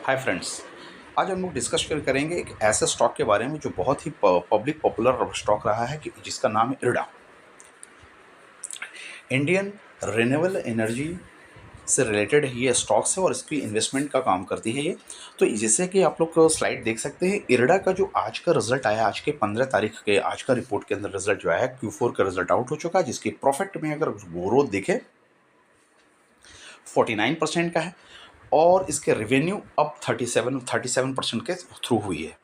Hi friends. आज हम लोग डिस्कस करेंगे एक ऐसे स्टॉक के बारे में जो बहुत ही पब्लिक पॉपुलर स्टॉक रहा है कि जिसका नाम है इरडा। इंडियन रिन्यूएबल एनर्जी से रिलेटेड ये स्टॉक्स है और इसकी इन्वेस्टमेंट का काम करती है ये। तो जैसे कि आप लोग स्लाइड देख सकते हैं, इरडा का जो आज का रिजल्ट आया, आज के 15 तारीख के आज का रिपोर्ट के अंदर रिजल्ट जो आया है, Q4 का रिजल्ट आउट हो चुका है, जिसकी प्रॉफिट में अगर ग्रोथ देखें 49% का है और इसके रेवेन्यू अब 37% के थ्रू हुई है।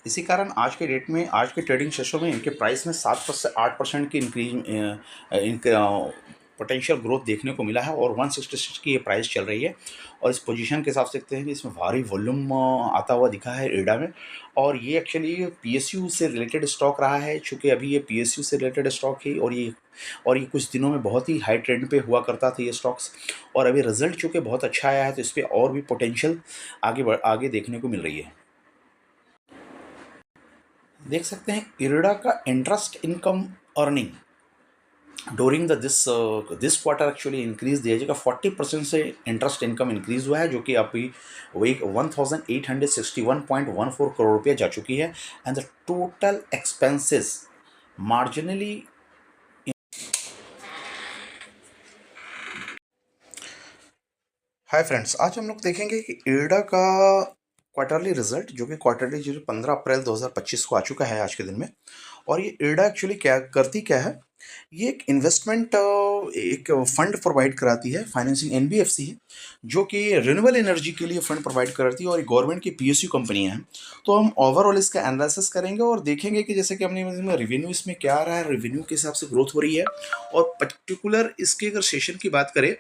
इसी कारण आज के डेट में, आज के ट्रेडिंग सेशन में इनके प्राइस में 8% की इंक्रीज इनके पोटेंशियल ग्रोथ देखने को मिला है और 166 की ये प्राइस चल रही है। और इस पोजीशन के हिसाब से देखते हैं कि इसमें भारी वॉल्यूम आता हुआ दिखा है इरडा में। और ये एक्चुअली पीएसयू से रिलेटेड स्टॉक रहा है, चूँकि अभी ये पीएसयू से रिलेटेड स्टॉक है और ये कुछ दिनों में बहुत ही हाई ट्रेंड पे हुआ करता था ये स्टॉक्स। और अभी रिजल्ट चूँकि बहुत अच्छा आया है तो इस पर और भी पोटेंशियल आगे देखने को मिल रही है। देख सकते हैं इरडा का interest income earning during this quarter actually increase दिया जाएगा 40% से इंटरेस्ट इनकम इंक्रीज हुआ है, जो कि अभी वही 1861.14 करोड़ रुपये जा चुकी है। And the total expenses marginally. Hi friends, आज हम लोग देखेंगे कि इरडा का क्वार्टरली रिजल्ट, जो कि क्वार्टरली जो 15 अप्रैल 2025 को आ चुका है आज के दिन में। और ये इरडा एक्चुअली क्या करती क्या है, ये एक इन्वेस्टमेंट एक फंड प्रोवाइड कराती है, फाइनेंसिंग एनबीएफसी है, जो कि रिन्यूएबल एनर्जी के लिए फंड प्रोवाइड कराती है और ये गवर्नमेंट की पीएसयू कंपनियां हैं। तो हम ओवरऑल इसका एनालिसिस करेंगे और देखेंगे कि जैसे कि हमने रेवेन्यू इसमें क्या आ रहा है, रेवेन्यू के हिसाब से ग्रोथ हो रही है। और पर्टिकुलर इसके अगर सेशन की बात करें,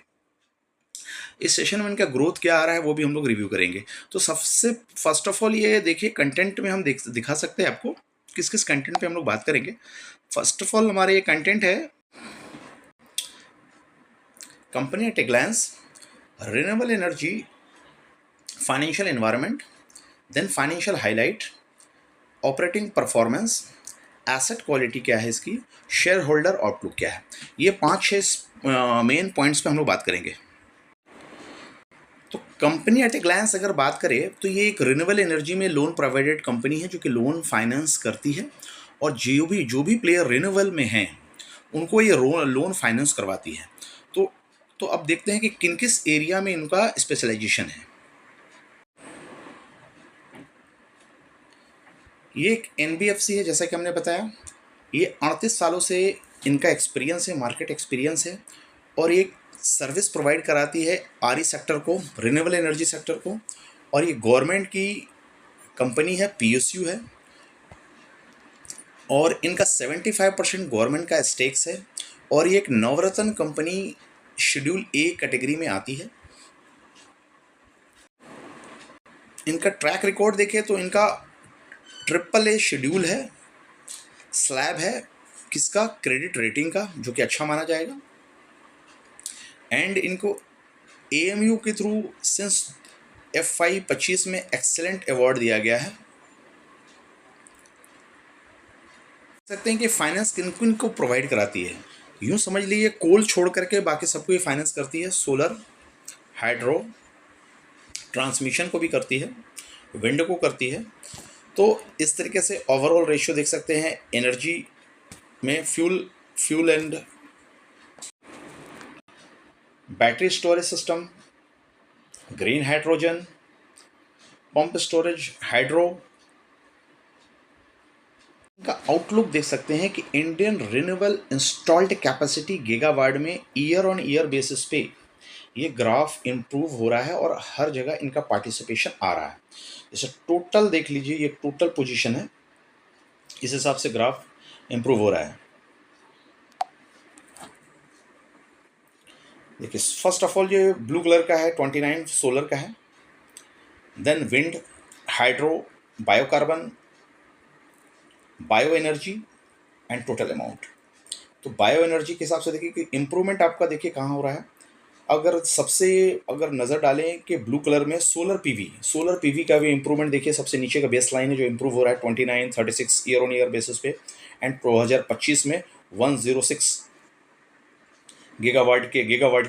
इस सेशन में इनका ग्रोथ क्या आ रहा है वो भी हम लोग रिव्यू करेंगे। तो सबसे फर्स्ट ऑफ ऑल ये देखिए, कंटेंट में हम दिखा सकते हैं आपको किस किस कंटेंट पे हम लोग बात करेंगे। फर्स्ट ऑफ ऑल हमारा ये कंटेंट है company at a glance, renewable energy, financial environment, then financial highlight, operating performance, asset quality क्या है इसकी, शेयर होल्डर आउटलुक क्या है। ये 5-6 मेन पॉइंट्स पे हम लोग बात करेंगे। तो कंपनी एट ए ग्लैंस अगर बात करें तो ये एक रिन्यूएबल एनर्जी में लोन प्रोवाइडेड कंपनी है, जो कि लोन फाइनेंस करती है और जो भी प्लेयर रिन्यूएबल में हैं उनको ये लोन फाइनेंस करवाती है। तो अब देखते हैं कि किन किस एरिया में इनका स्पेशलाइजेशन है। ये एक एनबीएफसी है, जैसा कि हमने बताया। ये 38 सालों से इनका एक्सपीरियंस है, मार्केट एक्सपीरियंस है। और ये सर्विस प्रोवाइड कराती है आरई सेक्टर को, रिन्यूएबल एनर्जी सेक्टर को। और ये गवर्नमेंट की कंपनी है, पीएसयू है। और इनका 75% गवर्नमेंट का स्टेक्स है। और ये एक नवरत्न कंपनी शेड्यूल ए कैटेगरी में आती है। इनका ट्रैक रिकॉर्ड देखें तो इनका AAA शेड्यूल है, स्लैब है किसका, क्रेडिट रेटिंग का, जो कि अच्छा माना जाएगा। एंड इनको AMU के थ्रू सिंस FY 25 में एक्सेलेंट अवार्ड दिया गया है। सकते हैं कि फाइनेंस किन को प्रोवाइड कराती है। यूँ समझ लीजिए, कोल छोड़ करके बाकी सबको ये फाइनेंस करती है। सोलर, हाइड्रो, ट्रांसमिशन को भी करती है, विंड को करती है। तो इस तरीके से ओवरऑल रेशियो देख सकते हैं। एनर्जी में fuel and battery storage system, green hydrogen, pump storage, hydro. का आउटलुक देख सकते हैं कि Indian renewable installed capacity gigawatt में ईयर ऑन ईयर बेसिस पे ये ग्राफ इम्प्रूव हो रहा है और हर जगह इनका पार्टिसिपेशन आ रहा है। जैसे टोटल देख लीजिए, ये टोटल पोजीशन है, इस हिसाब से ग्राफ इम्प्रूव हो रहा है। देखिए, फर्स्ट ऑफ ऑल ये ब्लू कलर का है, 29 सोलर का है। Then wind, hydro, biocarbon, bio energy and total amount. तो बायो एनर्जी के हिसाब से देखिए कि इम्प्रूवमेंट आपका देखिए कहाँ हो रहा है। अगर नज़र डालें कि ब्लू कलर में सोलर पीवी का भी इम्प्रूवमेंट देखिए, सबसे नीचे का बेस लाइन है जो इम्प्रूव हो रहा है 29, 36 ईयर ऑन ईयर बेसिस पे। एंड 2025 में 106 गीगावाट के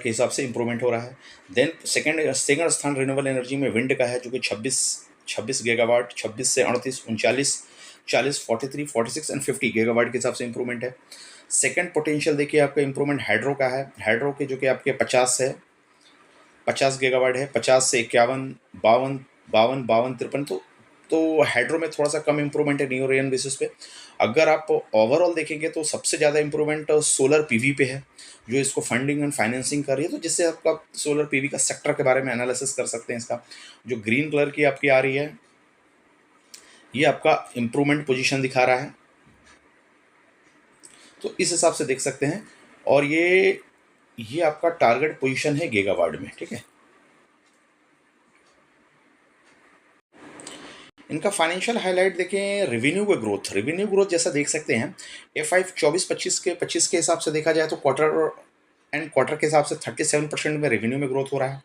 हिसाब से इंप्रूवमेंट हो रहा है। देन सेकंड स्थान रिन्यूएबल एनर्जी में विंड का है, जो कि 26 गीगावाट, 26 से 38, 39, 40, 43, 46 एंड 50 गीगावाट के हिसाब से इंप्रूवमेंट है। सेकंड पोटेंशियल देखिए आपका इंप्रूवमेंट हाइड्रो का है, हाइड्रो के जो कि आपके 50 गीगावाट है, 50 से 51, 52, 53, तो हाइड्रो में थोड़ा सा कम इंप्रूवमेंट है न्यू रेन बेसिस पे। अगर आप ओवरऑल देखेंगे तो सबसे ज़्यादा इंप्रूवमेंट सोलर पीवी पे है, जो इसको फंडिंग एंड फाइनेंसिंग कर रही है, तो जिससे आपका सोलर पीवी का सेक्टर के बारे में एनालिसिस कर सकते हैं। इसका जो ग्रीन कलर की आपकी आ रही है, ये आपका इंप्रूवमेंट पोजीशन दिखा रहा है, तो इस हिसाब से देख सकते हैं। और ये आपका टारगेट पोजीशन है गीगावाट में, ठीक है। इनका फाइनेंशियल हाईलाइट देखें, रेवेन्यू ग्रोथ जैसा देख सकते हैं। F5 24-25 के हिसाब से देखा जाए तो क्वार्टर के हिसाब से 37% में रेवेन्यू में ग्रोथ हो रहा है।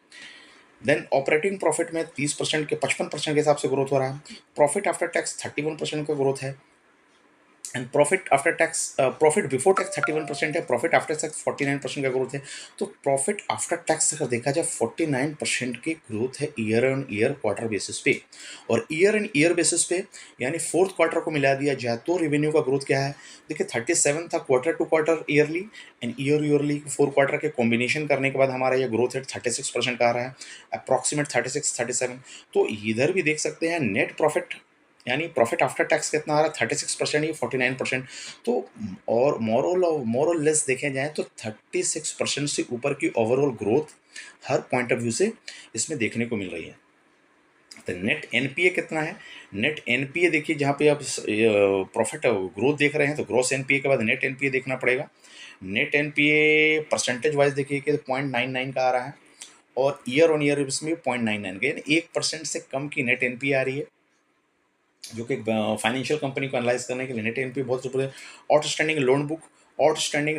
देन ऑपरेटिंग प्रॉफिट में 30% के 55% के हिसाब से ग्रोथ हो रहा है। प्रॉफिट आफ्टर टैक्स 31% का ग्रोथ है, एंड प्रॉफिट बिफोर टैक्स 31% है, प्रॉफिट आफ्टर टैक्स 49% का ग्रोथ है। तो प्रॉफिट आफ्टर टैक्स अगर देखा जाए 49% की ग्रोथ है year on year quarter basis पे। और ईयर एंड ईयर बेसिस पे यानी फोर्थ क्वार्टर को मिला दिया जाए तो रेवेन्यू का ग्रोथ क्या है, देखिए 37 था quarter to quarter yearly, and yearly 4 quarter के कॉम्बिनेशन करने के बाद हमारा ये ग्रोथ रेट 36% का आ रहा है, अप्रॉक्सीमेट 36-37। तो इधर भी देख सकते हैं नेट प्रॉफिट यानी प्रॉफिट आफ्टर टैक्स कितना आ रहा है, 36%, ये 49%। तो और मोर लेस देखे जाए तो 36% से ऊपर की overall growth her point of view से इसमें देखने को मिल रही है। तो नेट एनपीए कितना है, नेट एनपीए देखिए, जहाँ पे आप प्रॉफिट ग्रोथ देख रहे हैं तो ग्रोस एनपीए के बाद नेट एनपीए देखना पड़ेगा। नेट एनपीए परसेंटेज वाइज देखिए कि 0.99 का आ रहा है, और ईयर ऑन ईयर इसमें 0.99 का, यानी 1% से कम की नेट एनपीए आ रही है, जो कि फाइनेंशियल कंपनी को एनालाइज करने के लिए नेट एनपी बहुत जरूरी है। आउटस्टैंडिंग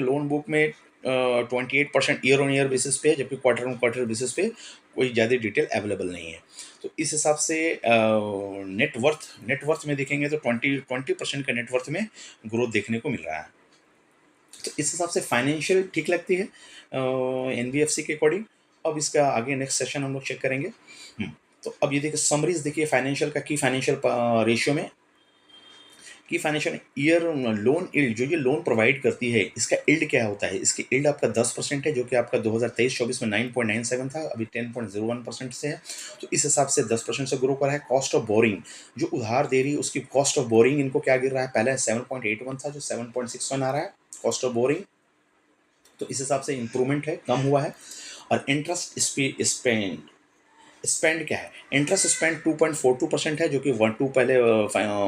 लोन बुक में 28% ईयर ऑन ईयर बेसिस पे है, जबकि क्वार्टर ऑन क्वार्टर बेसिस पे कोई ज़्यादा डिटेल अवेलेबल नहीं है। तो इस हिसाब से नेटवर्थ में देखेंगे तो 20% का नेटवर्थ में ग्रोथ देखने को मिल रहा है। तो इस हिसाब से फाइनेंशियल ठीक लगती है एनबीएफसी के अकॉर्डिंग। अब इसका आगे नेक्स्ट सेशन हम लोग चेक करेंगे। तो अब ये देखिए समरीज देखिए फाइनेंशियल का, की फाइनेंशियल रेशियो में की फाइनेंशियल ईयर लोन इल्ड, जो ये लोन प्रोवाइड करती है, इसका इल्ड क्या होता है, इसकी इल्ड आपका 10% है, जो कि आपका 2023-24 में 9.97 था, अभी 10.01% से है। तो इस हिसाब से 10% से ग्रो कर रहा है। कॉस्ट ऑफ बोरिंग, जो उधार दे रही है उसकी कॉस्ट ऑफ बोरिंग इनको क्या गिर रहा है, पहले 7.81 था जो 7.61 आ रहा है कॉस्ट ऑफ बोरिंग, तो इस हिसाब से इंप्रूवमेंट है, कम हुआ है। और इंटरेस्ट स्पेंड क्या है, इंटरेस्ट स्पेंड 2.42% है, जो कि 1.2 पहले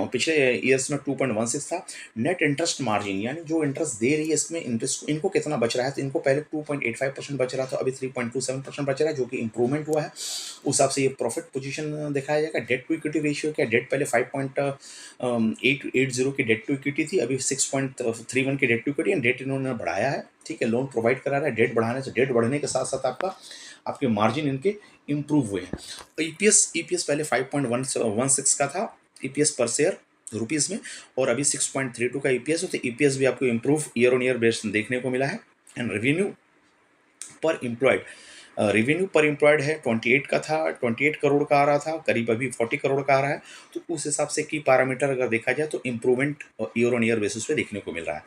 पिछले ईयर्स में 2.16 था। नेट इंटरेस्ट मार्जिन यानी जो इंटरेस्ट दे रही है इसमें इंटरेस्ट इनको कितना बच रहा है, तो इनको पहले 2.85% बच रहा था, अभी 3.27% बच रहा है, जो कि इंप्रूवमेंट हुआ है। उस हिसाब से ये प्रॉफिट पोजीशन दिखाया जाएगा। डेट टू इक्विटी रेशियो क्या, डेट पहले 5.880 की डेट टू इक्विटी थी, अभी 6.31 की debt to equity, and debt इन्होंने बढ़ाया है, ठीक है, लोन प्रोवाइड करा रहा है। डेट बढ़ाने से, डेट बढ़ने के साथ साथ आपके मार्जिन इनके इम्प्रूव हुए हैं। ईपीएस पहले 5.16 का था, ईपीएस पर शेयर रुपीज़ में, और अभी 6.32 का ईपीएस है, तो ईपीएस भी आपको improve year on year base देखने को मिला है। एंड रेवेन्यू पर एम्प्लॉयड है 28 का था, 28 करोड़ का आ रहा था, करीब अभी 40 करोड़ का आ रहा है। तो उस हिसाब से की पैरामीटर अगर देखा जाए तो improvement year on year basis पे देखने को मिल रहा है,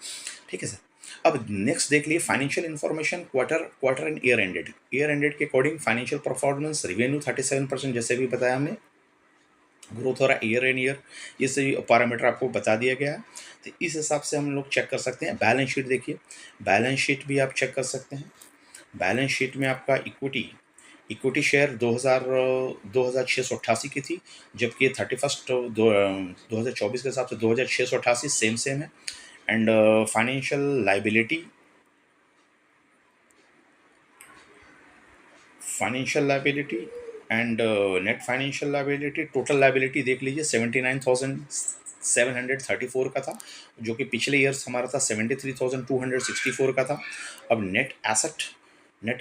ठीक है सर। अब नेक्स्ट देख लिए financial information quarter and year ended के अकॉर्डिंग फाइनेंशियल परफॉर्मेंस। रेवेन्यू 37% जैसे भी बताया हमने ग्रोथ हो रहा है ईयर एंड ईयर, ये सभी पैरामीटर आपको बता दिया गया है। तो इस हिसाब से हम लोग चेक कर सकते हैं। बैलेंस शीट देखिए, बैलेंस शीट भी आप चेक कर सकते हैं। बैलेंस शीट में आपका इक्विटी शेयर 2688 की थी, जबकि 2024 के हिसाब से 2688 सेम है। And financial liability and net financial liability, total liability देख लीजिए 79,734 का था, जो कि पिछले ईयर्स हमारा था 73,264 का था। अब नेट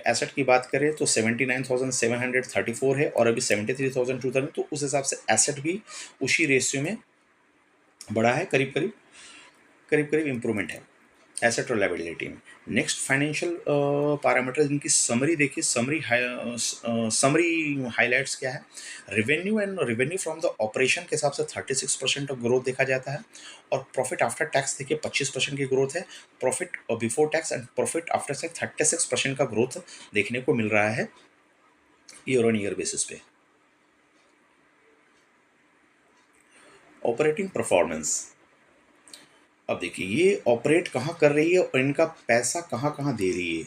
एसेट की बात करें तो 79,734 है, और अभी 73,200, तो उस हिसाब से एसेट भी उसी रेशियो में बढ़ा है, करीब करीब इम्प्रूवमेंट है। एसेट और लायबिलिटी में। नेक्स्ट फाइनेंशियल पैरामीटर इनकी समरी देखिए, समरी हाइलाइट्स क्या है। Revenue and revenue from the operation के हिसाब से 36% ऑफ ग्रोथ देखा जाता है, और प्रॉफिट आफ्टर टैक्स देखिए 25% की ग्रोथ है। Profit before tax and profit after tax 36% का ग्रोथ देखने को मिल रहा है ईयर ऑन ईयर बेसिस पे। ऑपरेटिंग परफॉर्मेंस, अब देखिए ये ऑपरेट कहाँ कर रही है और इनका पैसा कहाँ कहाँ दे रही है।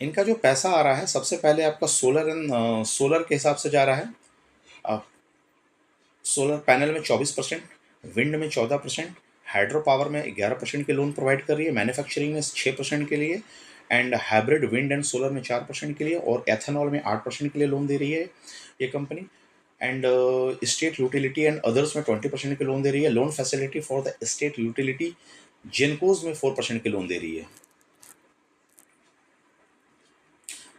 इनका जो पैसा आ रहा है सबसे पहले आपका सोलर के हिसाब से जा रहा है। आप सोलर पैनल में 24%, विंड में 14%, हाइड्रो पावर में 11% के लोन प्रोवाइड कर रही है, मैन्युफैक्चरिंग में 6% के लिए, and hybrid wind and solar में 4% के लिए, और एथेनॉल में 8% के लिए लोन दे रही है ये कंपनी। And state utility and others में 20% के लोन दे रही है। Loan facility for the state utility gencos में 4% के लोन दे रही है।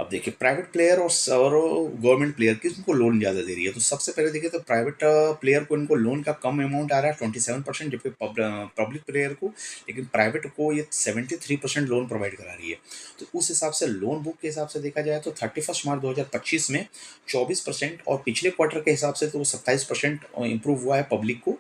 अब देखिए प्राइवेट प्लेयर और गवर्नमेंट प्लेयर किसको लोन ज़्यादा दे रही है, तो सबसे पहले देखिए तो प्राइवेट प्लेयर को इनको लोन का कम अमाउंट आ रहा है 27%, जबकि पब्लिक प्लेयर को, लेकिन प्राइवेट को ये 73% लोन प्रोवाइड करा रही है। तो उस हिसाब से लोन बुक के हिसाब से देखा जाए तो 31 मार्च 2025 में 24%, और पिछले क्वार्टर के हिसाब से तो वो 27% इम्प्रूव हुआ है पब्लिक को।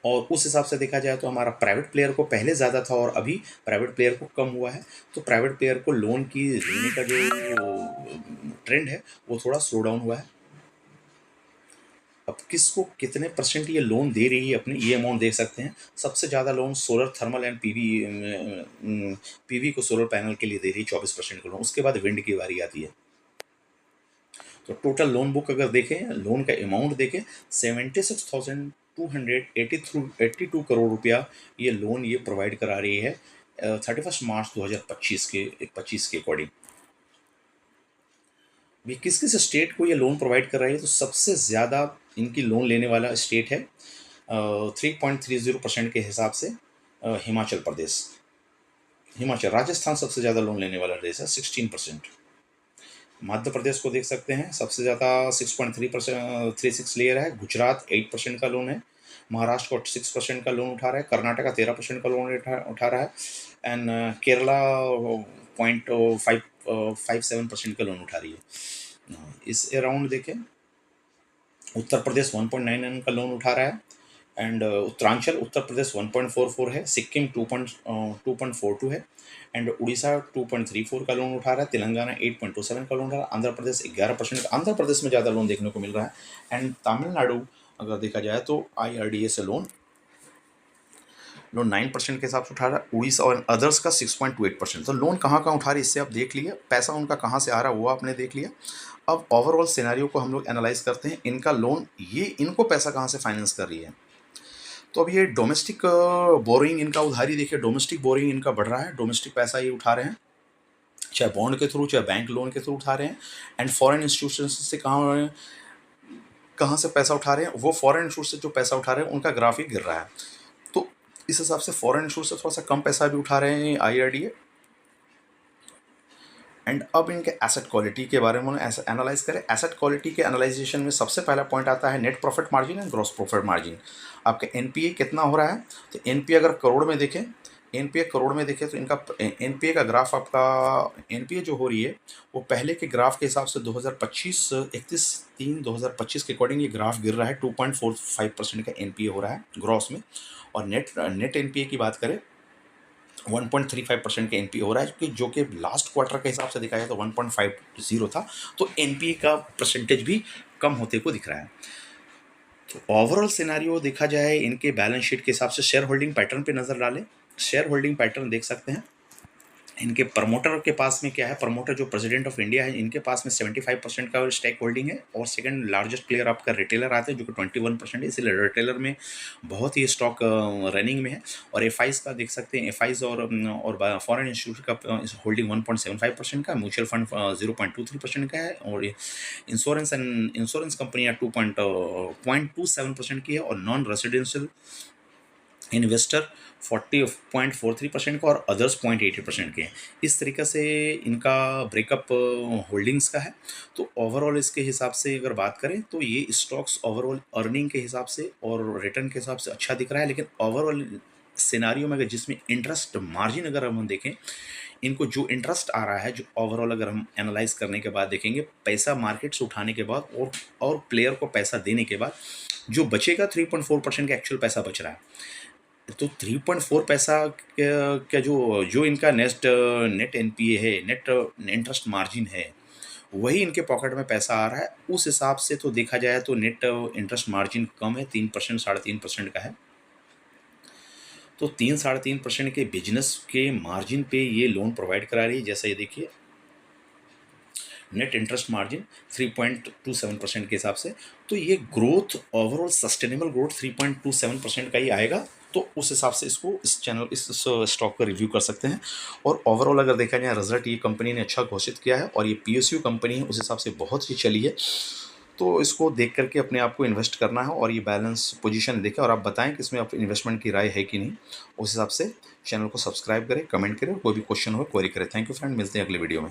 और उस हिसाब से देखा जाए तो हमारा प्राइवेट प्लेयर को पहले ज़्यादा था और अभी प्राइवेट प्लेयर को कम हुआ है। तो प्राइवेट प्लेयर को लोन की देने का जो ट्रेंड है वो थोड़ा स्लो डाउन हुआ है। अब किसको कितने परसेंट ये लोन दे रही है अपने, ये अमाउंट देख सकते हैं। सबसे ज़्यादा loan solar thermal and PV को सोलर पैनल के लिए दे रही है 24% का लोन। उसके बाद विंड की बारी आती है। तो टोटल लोन बुक अगर देखें, लोन का अमाउंट देखें, 76,282 करोड़ रुपया ये लोन ये प्रोवाइड करा रही है 31 मार्च 2025 के अकॉर्डिंग। भी किस किस स्टेट को ये लोन प्रोवाइड कर रही है, तो सबसे ज़्यादा इनकी लोन लेने वाला स्टेट है 3.30% के हिसाब से हिमाचल प्रदेश। राजस्थान सबसे ज़्यादा लोन लेने वाला देश है 16%। मध्य प्रदेश को देख सकते हैं, सबसे ज़्यादा 6.336 ले रहा है। गुजरात 8% का लोन है। महाराष्ट्र को 6% का लोन उठा रहा है। कर्नाटका 13% का लोन उठा रहा है। एंड केरला 0.57% का लोन उठा रही है। इस अराउंड देखें, उत्तर प्रदेश 1.99 का लोन उठा रहा है। एंड उत्तरांचल उत्तर प्रदेश 1.44 है। सिक्किम 2.42 है। एंड उड़ीसा 2.34 का लोन उठा रहा है। तेलंगाना 8.27 का लोन उठा रहा है। आंध्र प्रदेश 11% का, आंध्र प्रदेश में ज़्यादा लोन देखने को मिल रहा है। एंड तमिलनाडु अगर देखा जाए तो IRDA से लोन 9% के हिसाब से उठा रहा है। उड़ीसा और अदर्स का 6.28%। तो लोन कहाँ कहाँ उठा रही है इससे आप देख लिए, पैसा उनका कहाँ से आ रहा है वो आपने देख लिया। अब ओवरऑल सिनेरियो को हम लोग एनालाइज करते हैं, इनका लोन ये इनको पैसा कहाँ से फाइनेंस कर रही है। तो अब ये डोमेस्टिक बोरिंग इनका उधारी देखिए, डोमेस्टिक बोरिंग इनका बढ़ रहा है। डोमेस्टिक पैसा ये उठा रहे हैं, चाहे बॉन्ड के थ्रू चाहे बैंक लोन के थ्रू उठा रहे हैं। एंड फॉरेन इंस्टीट्यूशन से कहाँ कहाँ से पैसा उठा रहे हैं, वो फॉरेन इंस्टीट्यूट से जो पैसा उठा रहे हैं उनका ग्राफ ही गिर रहा है। तो इस हिसाब से फॉरेन इंस्टीट्यूट से थोड़ा सा कम पैसा भी उठा रहे हैं IRDA। एंड अब इनके एसेट क्वालिटी के बारे में एनालाइज करें। एसेट क्वालिटी के एनालाइजेशन में सबसे पहला पॉइंट आता है net profit margin and gross profit margin. आपके NPA कितना हो रहा है, तो NPA अगर करोड़ में देखें, NPA करोड़ में देखें तो इनका NPA का ग्राफ, आपका NPA जो हो रही है वो पहले के ग्राफ के हिसाब से 2025 31/3/2025 के अकॉर्डिंग ये ग्राफ गिर रहा है। 2.45% का NPA हो रहा है ग्रॉस में। और नेट NPA की बात करें 1.35% का NPA हो रहा है, जो कि लास्ट क्वार्टर के हिसाब से देखा जाए तो 1.50 था। तो NPA का परसेंटेज भी कम होते को दिख रहा है। तो ओवरऑल सिनेरियो देखा जाए इनके बैलेंस शीट के हिसाब से, शेयर होल्डिंग पैटर्न पे नज़र डालें। शेयर होल्डिंग पैटर्न देख सकते हैं। इनके प्रमोटर के पास में क्या है, प्रमोटर जो प्रेसिडेंट ऑफ इंडिया है इनके पास में 75% का स्टेक होल्डिंग है। और सेकंड लार्जेस्ट प्लेयर आपका रिटेलर आते हैं जो कि 21% है। इसलिए रिटेलर में बहुत ही स्टॉक रनिंग में है। और FIs का देख सकते हैं, FIs और फॉरेन इंस्टीट्यूट का होल्डिंग 1.75% का, म्यूचुअल फंड 0.23% का है। और इंश्योरेंस कंपनियाँ 0.27% की है। और नॉन रेसिडेंशियल इन्वेस्टर 40.43% का और अदर्स 0.80% के हैं। इस तरीक़े से इनका ब्रेकअप होल्डिंग्स का है। तो ओवरऑल इसके हिसाब से अगर बात करें तो ये स्टॉक्स ओवरऑल अर्निंग के हिसाब से और रिटर्न के हिसाब से अच्छा दिख रहा है, लेकिन ओवरऑल सिनेरियो में अगर जिसमें इंटरेस्ट मार्जिन अगर हम देखें, इनको जो इंटरेस्ट आ रहा है, जो ओवरऑल अगर हम एनालाइज करने के बाद देखेंगे, पैसा मार्केट से उठाने के बाद और प्लेयर को पैसा देने के बाद जो बचेगा 3.4% का एक्चुअल पैसा बच रहा है। तो 3.4 पैसा का जो जो इनका नेट एनपीए है, नेट इंटरेस्ट मार्जिन है, वही इनके पॉकेट में पैसा आ रहा है। उस हिसाब से तो देखा जाए तो नेट इंटरेस्ट मार्जिन कम है, 3% 3.5% का है। तो 3-3.5% के बिजनेस के मार्जिन पे ये लोन प्रोवाइड करा रही है। जैसा ये देखिए, नेट इंटरेस्ट मार्जिन 3.27% के हिसाब से, तो ये ग्रोथ ओवरऑल सस्टेनेबल ग्रोथ 3.27% का ही आएगा। तो उस हिसाब से इसको इस स्टॉक का रिव्यू कर सकते हैं। और ओवरऑल अगर देखा जाए रिजल्ट ये कंपनी ने अच्छा घोषित किया है और ये पीएसयू कंपनी है, उस हिसाब से बहुत ही चली है। तो इसको देख करके अपने आप को इन्वेस्ट करना है और ये बैलेंस पोजीशन देखें और आप बताएं कि इसमें आप इन्वेस्टमेंट की राय है कि नहीं। उस हिसाब से चैनल को सब्सक्राइब करें, कमेंट करें, कोई भी क्वेश्चन हो क्वेरी करें। थैंक यू फ्रेंड, मिलते हैं अगले वीडियो में।